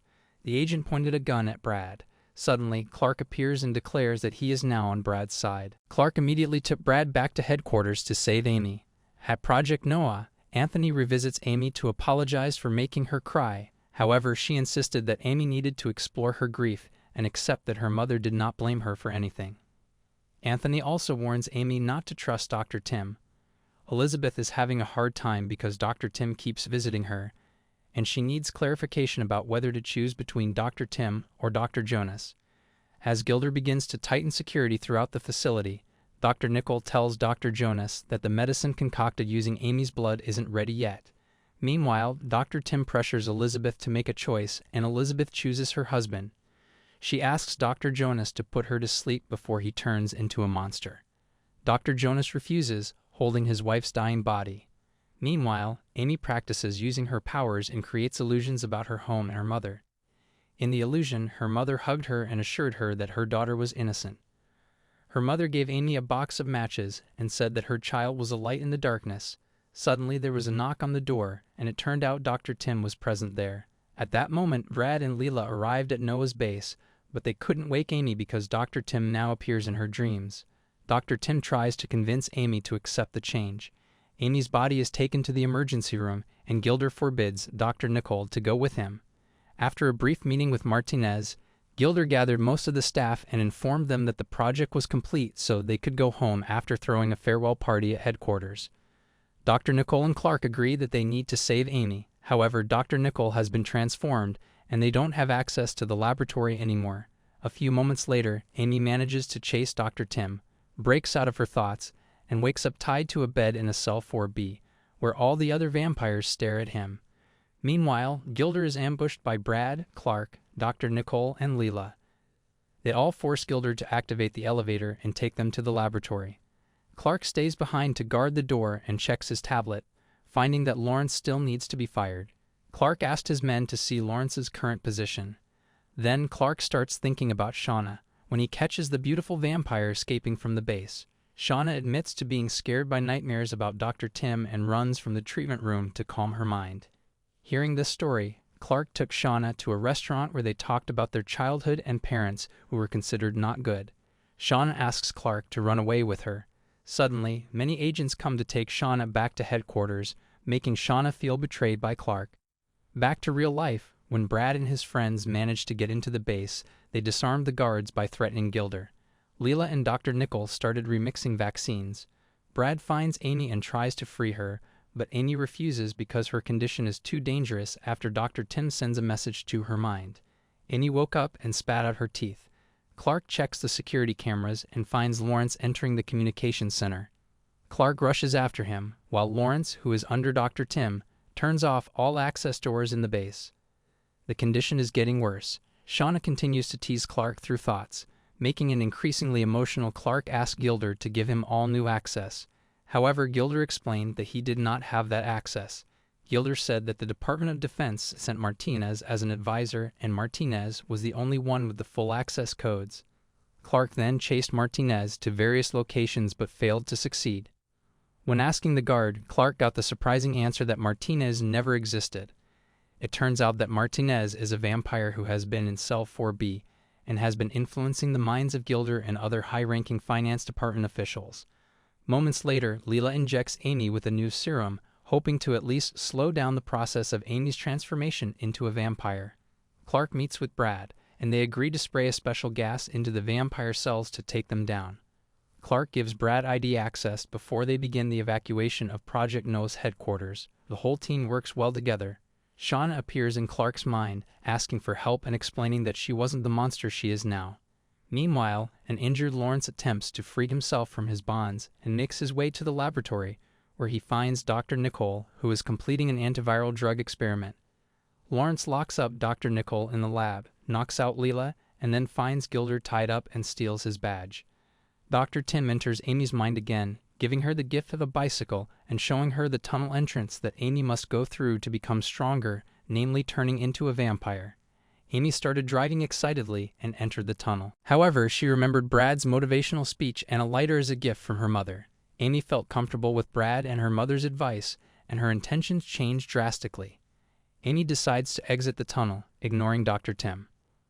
The agent pointed a gun at Brad. Suddenly, Clark appears and declares that he is now on Brad's side. Clark immediately took Brad back to headquarters to save Amy. At Project Noah, Anthony revisits Amy to apologize for making her cry. However, she insisted that Amy needed to explore her grief and accept that her mother did not blame her for anything. Anthony also warns Amy not to trust Dr. Tim. Elizabeth is having a hard time because Dr. Tim keeps visiting her, and she needs clarification about whether to choose between Dr. Tim or Dr. Jonas. As Gilder begins to tighten security throughout the facility, Dr. Nickel tells Dr. Jonas that the medicine concocted using Amy's blood isn't ready yet. Meanwhile, Dr. Tim pressures Elizabeth to make a choice, and Elizabeth chooses her husband. She asks Dr. Jonas to put her to sleep before he turns into a monster. Dr. Jonas refuses, holding his wife's dying body. Meanwhile, Amy practices using her powers and creates illusions about her home and her mother. In the illusion, her mother hugged her and assured her that her daughter was innocent. Her mother gave Amy a box of matches and said that her child was a light in the darkness. Suddenly, there was a knock on the door, and it turned out Dr. Tim was present there. At that moment, Brad and Leela arrived at Noah's base, but they couldn't wake Amy because Dr. Tim now appears in her dreams. Dr. Tim tries to convince Amy to accept the change. Amy's body is taken to the emergency room, and Gilder forbids Dr. Nicole to go with him. After a brief meeting with Martinez, Gilder gathered most of the staff and informed them that the project was complete so they could go home after throwing a farewell party at headquarters. Dr. Nicole and Clark agree that they need to save Amy. However, Dr. Nicole has been transformed, and they don't have access to the laboratory anymore. A few moments later, Amy manages to chase Dr. Tim, breaks out of her thoughts, and wakes up tied to a bed in a cell 4B, where all the other vampires stare at him. Meanwhile, Gilder is ambushed by Brad, Clark, Dr. Nicole, and Leela. They all force Gilder to activate the elevator and take them to the laboratory. Clark stays behind to guard the door and checks his tablet, finding that Lawrence still needs to be fired. Clark asked his men to see Lawrence's current position. Then Clark starts thinking about Shauna, when he catches the beautiful vampire escaping from the base. Shauna admits to being scared by nightmares about Dr. Tim and runs from the treatment room to calm her mind. Hearing this story, Clark took Shauna to a restaurant where they talked about their childhood and parents who were considered not good. Shauna asks Clark to run away with her. Suddenly, many agents come to take Shauna back to headquarters, making Shauna feel betrayed by Clark. Back to real life, when Brad and his friends managed to get into the base, they disarmed the guards by threatening Gilder. Leela and Dr. Nickel started remixing vaccines. Brad finds Amy and tries to free her, but Amy refuses because her condition is too dangerous after Dr. Tim sends a message to her mind. Amy woke up and spat out her teeth. Clark checks the security cameras and finds Lawrence entering the communications center. Clark rushes after him, while Lawrence, who is under Dr. Tim, turns off all access doors in the base. The condition is getting worse. Shauna continues to tease Clark through thoughts. Making an increasingly emotional Clark asks Gilder to give him all new access. However, Gilder explained that he did not have that access. Gilder said that the Department of Defense sent Martinez as an advisor, and Martinez was the only one with the full access codes. Clark then chased Martinez to various locations but failed to succeed. When asking the guard, Clark got the surprising answer that Martinez never existed. It turns out that Martinez is a vampire who has been in Cell 4B and has been influencing the minds of Gilder and other high-ranking finance department officials. Moments later, Leela injects Amy with a new serum, hoping to at least slow down the process of Amy's transformation into a vampire. Clark meets with Brad, and they agree to spray a special gas into the vampire cells to take them down. Clark gives Brad ID access before they begin the evacuation of Project No's headquarters. The whole team works well together. Shauna appears in Clark's mind, asking for help and explaining that she wasn't the monster she is now. Meanwhile, an injured Lawrence attempts to free himself from his bonds and makes his way to the laboratory, where he finds Dr. Nicole, who is completing an antiviral drug experiment. Lawrence locks up Dr. Nicole in the lab, knocks out Leela, and then finds Gilder tied up and steals his badge. Dr. Tim enters Amy's mind again, giving her the gift of a bicycle and showing her the tunnel entrance that Amy must go through to become stronger, namely turning into a vampire. Amy started driving excitedly and entered the tunnel. However, she remembered Brad's motivational speech and a lighter as a gift from her mother. Amy felt comfortable with Brad and her mother's advice, and her intentions changed drastically. Amy decides to exit the tunnel, ignoring Dr. Tim.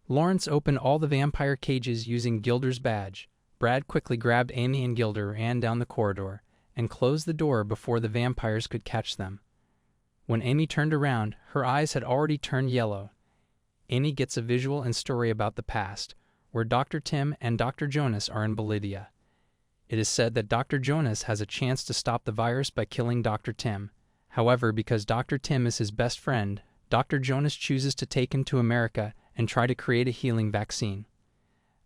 Lawrence opened all the vampire cages using Gilder's badge. Brad quickly grabbed Amy and Gilder, ran down the corridor, and closed the door before the vampires could catch them. When Amy turned around, her eyes had already turned yellow. Amy gets a visual and story about the past, where Dr. Tim and Dr. Jonas are in Bolivia. It is said that Dr. Jonas has a chance to stop the virus by killing Dr. Tim. However, because Dr. Tim is his best friend, Dr. Jonas chooses to take him to America and try to create a healing vaccine.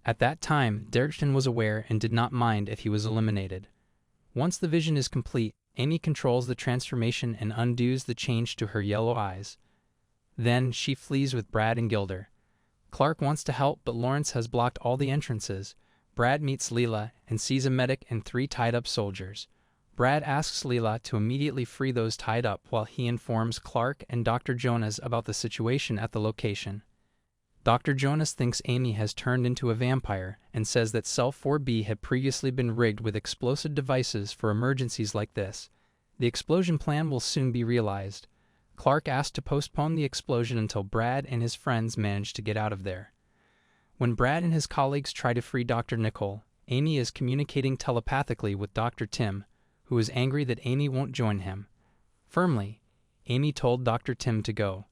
At that time, Derrickson was aware and did not mind if he was eliminated. Once the vision is complete, Amy controls the transformation and undoes the change to her yellow eyes. Then, she flees with Brad and Gilder. Clark wants to help, but Lawrence has blocked all the entrances. Brad meets Leela and sees a medic and 3 tied-up soldiers. Brad asks Leela to immediately free those tied up while he informs Clark and Dr. Jonas about the situation at the location. Dr. Jonas thinks Amy has turned into a vampire and says that Cell 4B had previously been rigged with explosive devices for emergencies like this. The explosion plan will soon be realized. Clark asked to postpone the explosion until Brad and his friends manage to get out of there. When Brad and his colleagues try to free Dr. Nicole, Amy is communicating telepathically with Dr. Tim, who is angry that Amy won't join him. Firmly, Amy told Dr. Tim to go.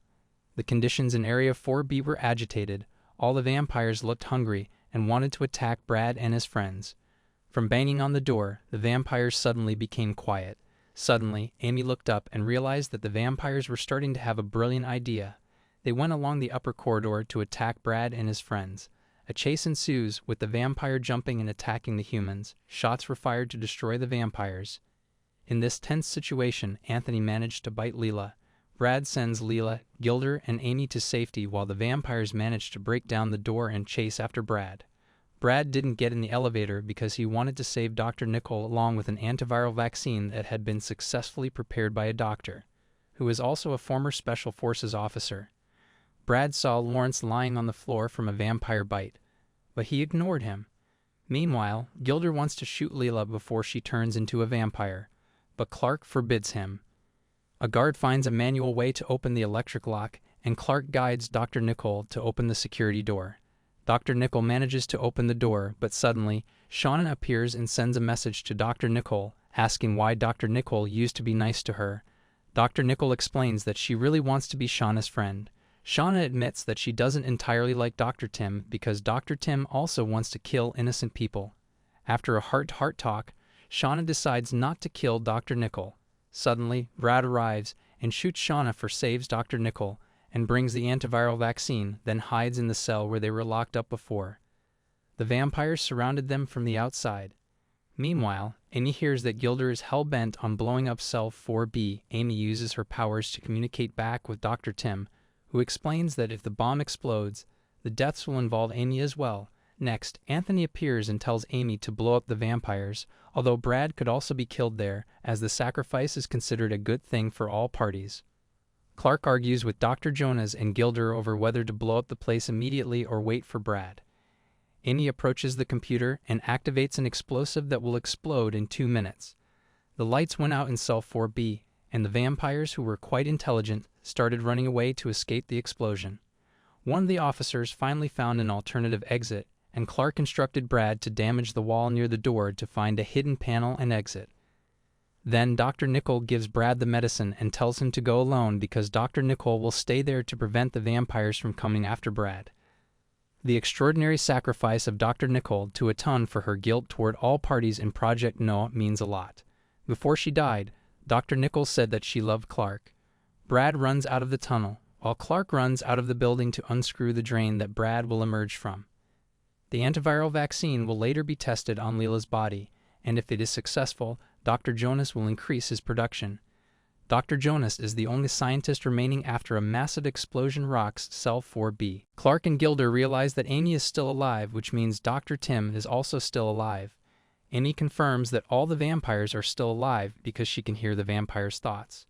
The conditions in Area 4B were agitated. All the vampires looked hungry and wanted to attack Brad and his friends. From banging on the door, the vampires suddenly became quiet. Suddenly, Amy looked up and realized that the vampires were starting to have a brilliant idea. They went along the upper corridor to attack Brad and his friends. A chase ensues, with the vampire jumping and attacking the humans. Shots were fired to destroy the vampires. In this tense situation, Anthony managed to bite Leela. Brad sends Leela, Gilder, and Amy to safety while the vampires managed to break down the door and chase after Brad. Brad didn't get in the elevator because he wanted to save Dr. Nicole along with an antiviral vaccine that had been successfully prepared by a doctor, who is also a former Special Forces officer. Brad saw Lawrence lying on the floor from a vampire bite, but he ignored him. Meanwhile, Gilder wants to shoot Leela before she turns into a vampire, but Clark forbids him. A guard finds a manual way to open the electric lock, and Clark guides Dr. Nickel to open the security door. Dr. Nickel manages to open the door, but suddenly, Shauna appears and sends a message to Dr. Nickel asking why Dr. Nickel used to be nice to her. Dr. Nickel explains that she really wants to be Shauna's friend. Shauna admits that she doesn't entirely like Dr. Tim because Dr. Tim also wants to kill innocent people. After a heart-to-heart talk, Shauna decides not to kill Dr. Nickel. Suddenly, Brad arrives and shoots Shauna for saves Dr. Nickel and brings the antiviral vaccine, then hides in the cell where they were locked up before. The vampires surrounded them from the outside. Meanwhile, Amy hears that Gilder is hell-bent on blowing up Cell 4B. Amy uses her powers to communicate back with Dr. Tim, who explains that if the bomb explodes, the deaths will involve Amy as well. Next, Anthony appears and tells Amy to blow up the vampires, although Brad could also be killed there, as the sacrifice is considered a good thing for all parties. Clark argues with Dr. Jonas and Gilder over whether to blow up the place immediately or wait for Brad. Amy approaches the computer and activates an explosive that will explode in 2 minutes. The lights went out in Cell 4B, and the vampires, who were quite intelligent, started running away to escape the explosion. One of the officers finally found an alternative exit, and Clark instructed Brad to damage the wall near the door to find a hidden panel and exit. Then Dr. Nickel gives Brad the medicine and tells him to go alone because Dr. Nickel will stay there to prevent the vampires from coming after Brad. The extraordinary sacrifice of Dr. Nickel to atone for her guilt toward all parties in Project Noah means a lot. Before she died, Dr. Nickel said that she loved Clark. Brad runs out of the tunnel, while Clark runs out of the building to unscrew the drain that Brad will emerge from. The antiviral vaccine will later be tested on Leela's body, and if it is successful, Dr. Jonas will increase his production. Dr. Jonas is the only scientist remaining after a massive explosion rocks Cell 4B. Clark and Gilder realize that Amy is still alive, which means Dr. Tim is also still alive. Amy confirms that all the vampires are still alive because she can hear the vampires' thoughts.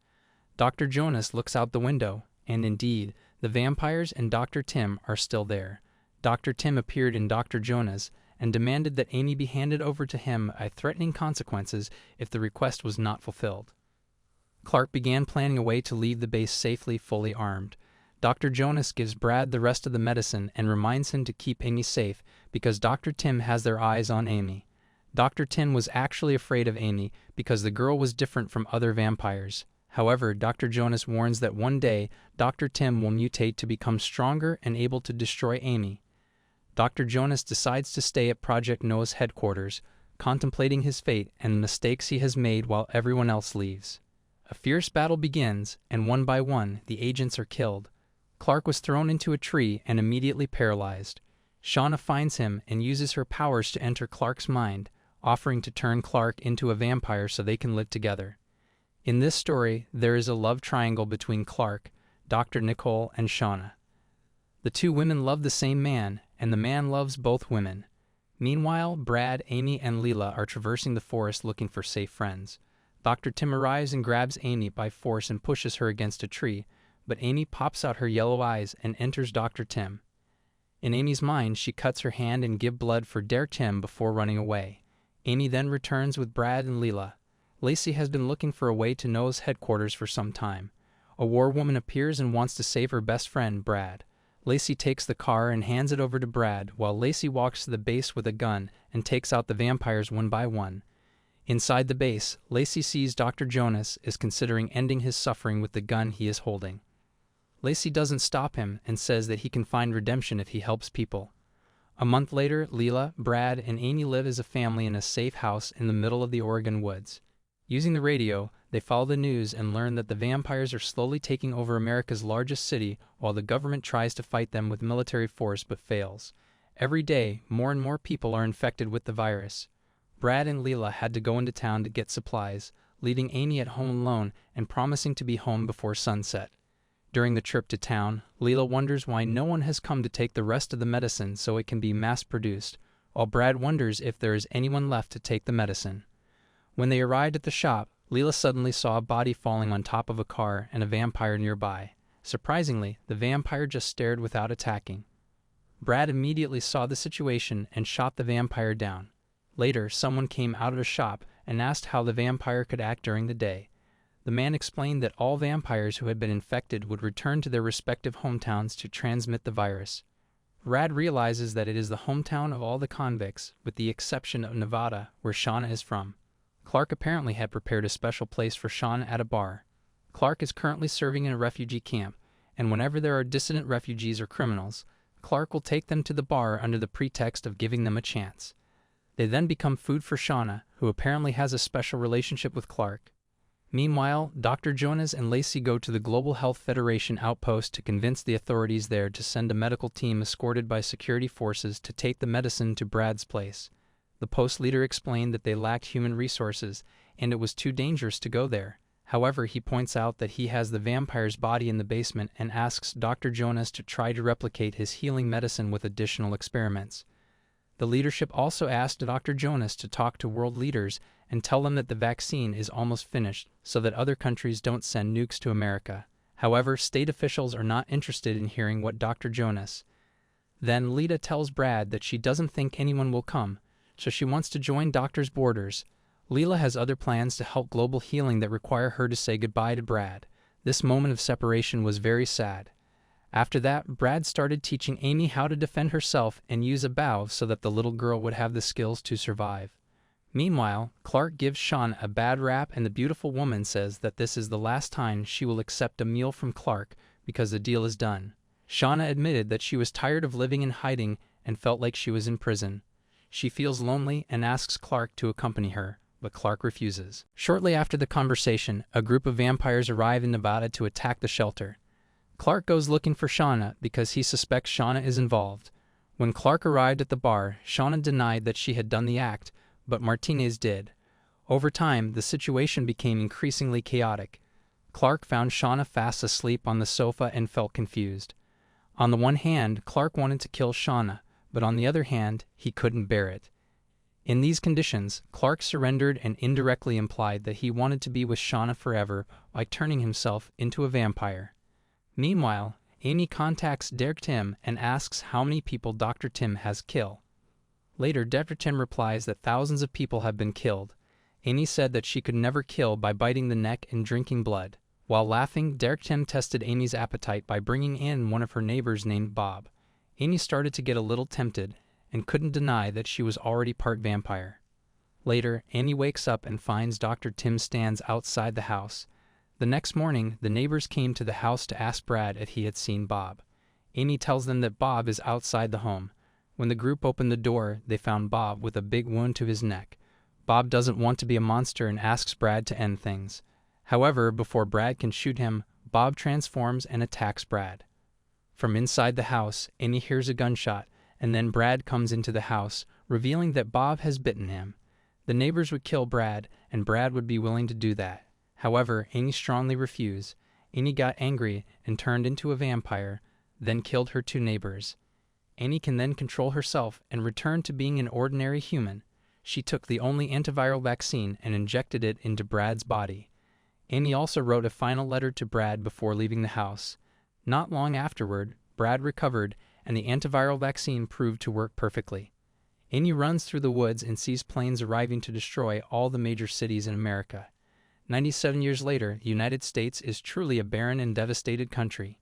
Dr. Jonas looks out the window, and indeed, the vampires and Dr. Tim are still there. Dr. Tim appeared in Dr. Jonas and demanded that Amy be handed over to him by threatening consequences if the request was not fulfilled. Clark began planning a way to leave the base safely, fully armed. Dr. Jonas gives Brad the rest of the medicine and reminds him to keep Amy safe because Dr. Tim has their eyes on Amy. Dr. Tim was actually afraid of Amy because the girl was different from other vampires. However, Dr. Jonas warns that one day Dr. Tim will mutate to become stronger and able to destroy Amy. Dr. Jonas decides to stay at Project Noah's headquarters, contemplating his fate and the mistakes he has made while everyone else leaves. A fierce battle begins, and one by one, the agents are killed. Clark was thrown into a tree and immediately paralyzed. Shauna finds him and uses her powers to enter Clark's mind, offering to turn Clark into a vampire so they can live together. In this story, there is a love triangle between Clark, Dr. Nicole, and Shauna. The two women love the same man, and the man loves both women. Meanwhile, Brad, Amy, and Leela are traversing the forest looking for safe friends. Dr. Tim arrives and grabs Amy by force and pushes her against a tree, but Amy pops out her yellow eyes and enters Dr. Tim. In Amy's mind, she cuts her hand and gives blood for Dr. Tim before running away. Amy then returns with Brad and Leela. Lacey has been looking for a way to Noah's headquarters for some time. A war woman appears and wants to save her best friend, Brad. Lacey takes the car and hands it over to Brad, while Lacey walks to the base with a gun and takes out the vampires one by one. Inside the base, Lacey sees Dr. Jonas is considering ending his suffering with the gun he is holding. Lacey doesn't stop him and says that he can find redemption if he helps people. A month later, Leela, Brad, and Amy live as a family in a safe house in the middle of the Oregon woods. Using the radio, they follow the news and learn that the vampires are slowly taking over America's largest city while the government tries to fight them with military force but fails. Every day, more and more people are infected with the virus. Brad and Leela had to go into town to get supplies, leaving Amy at home alone and promising to be home before sunset. During the trip to town, Leela wonders why no one has come to take the rest of the medicine so it can be mass-produced, while Brad wonders if there is anyone left to take the medicine. When they arrived at the shop, Leela suddenly saw a body falling on top of a car and a vampire nearby. Surprisingly, the vampire just stared without attacking. Brad immediately saw the situation and shot the vampire down. Later, someone came out of the shop and asked how the vampire could act during the day. The man explained that all vampires who had been infected would return to their respective hometowns to transmit the virus. Brad realizes that it is the hometown of all the convicts, with the exception of Nevada, where Shauna is from. Clark apparently had prepared a special place for Shauna at a bar. Clark is currently serving in a refugee camp, and whenever there are dissident refugees or criminals, Clark will take them to the bar under the pretext of giving them a chance. They then become food for Shauna, who apparently has a special relationship with Clark. Meanwhile, Dr. Jonas and Lacey go to the Global Health Federation outpost to convince the authorities there to send a medical team escorted by security forces to take the medicine to Brad's place. The post leader explained that they lacked human resources, and it was too dangerous to go there. However, he points out that he has the vampire's body in the basement and asks Dr. Jonas to try to replicate his healing medicine with additional experiments. The leadership also asked Dr. Jonas to talk to world leaders and tell them that the vaccine is almost finished so that other countries don't send nukes to America. However, state officials are not interested in hearing what Dr. Jonas. Then Lita tells Brad that she doesn't think anyone will come, so she wants to join Doctors Borders. Leela has other plans to help global healing that require her to say goodbye to Brad. This moment of separation was very sad. After that, Brad started teaching Amy how to defend herself and use a bow so that the little girl would have the skills to survive. Meanwhile, Clark gives Sean a bad rap, and the beautiful woman says that this is the last time she will accept a meal from Clark because the deal is done. Shauna admitted that she was tired of living in hiding and felt like she was in prison. She feels lonely and asks Clark to accompany her, but Clark refuses. Shortly after the conversation, a group of vampires arrive in Nevada to attack the shelter. Clark goes looking for Shauna because he suspects Shauna is involved. When Clark arrived at the bar, Shauna denied that she had done the act, but Martinez did. Over time, the situation became increasingly chaotic. Clark found Shauna fast asleep on the sofa and felt confused. On the one hand, Clark wanted to kill Shauna, but on the other hand, he couldn't bear it. In these conditions, Clark surrendered and indirectly implied that he wanted to be with Shauna forever by turning himself into a vampire. Meanwhile, Amy contacts Dr. Tim and asks how many people Dr. Tim has killed. Later, Dr. Tim replies that thousands of people have been killed. Amy said that she could never kill by biting the neck and drinking blood. While laughing, Dr. Tim tested Amy's appetite by bringing in one of her neighbors named Bob. Amy started to get a little tempted and couldn't deny that she was already part vampire. Later, Amy wakes up and finds Dr. Tim stands outside the house. The next morning, the neighbors came to the house to ask Brad if he had seen Bob. Amy tells them that Bob is outside the home. When the group opened the door, they found Bob with a big wound to his neck. Bob doesn't want to be a monster and asks Brad to end things. However, before Brad can shoot him, Bob transforms and attacks Brad. From inside the house, Amy hears a gunshot, and then Brad comes into the house, revealing that Bob has bitten him. The neighbors would kill Brad, and Brad would be willing to do that. However, Amy strongly refused. Amy got angry and turned into a vampire, then killed her two neighbors. Amy can then control herself and return to being an ordinary human. She took the only antiviral vaccine and injected it into Brad's body. Amy also wrote a final letter to Brad before leaving the house. Not long afterward, Brad recovered, and the antiviral vaccine proved to work perfectly. Amy runs through the woods and sees planes arriving to destroy all the major cities in America. 97 years later, the United States is truly a barren and devastated country.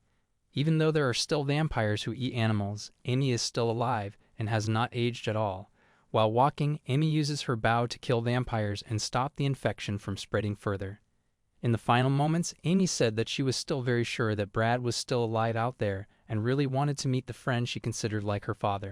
Even though there are still vampires who eat animals, Amy is still alive and has not aged at all. While walking, Amy uses her bow to kill vampires and stop the infection from spreading further. In the final moments, Amy said that she was still very sure that Brad was still alive out there and really wanted to meet the friend she considered like her father.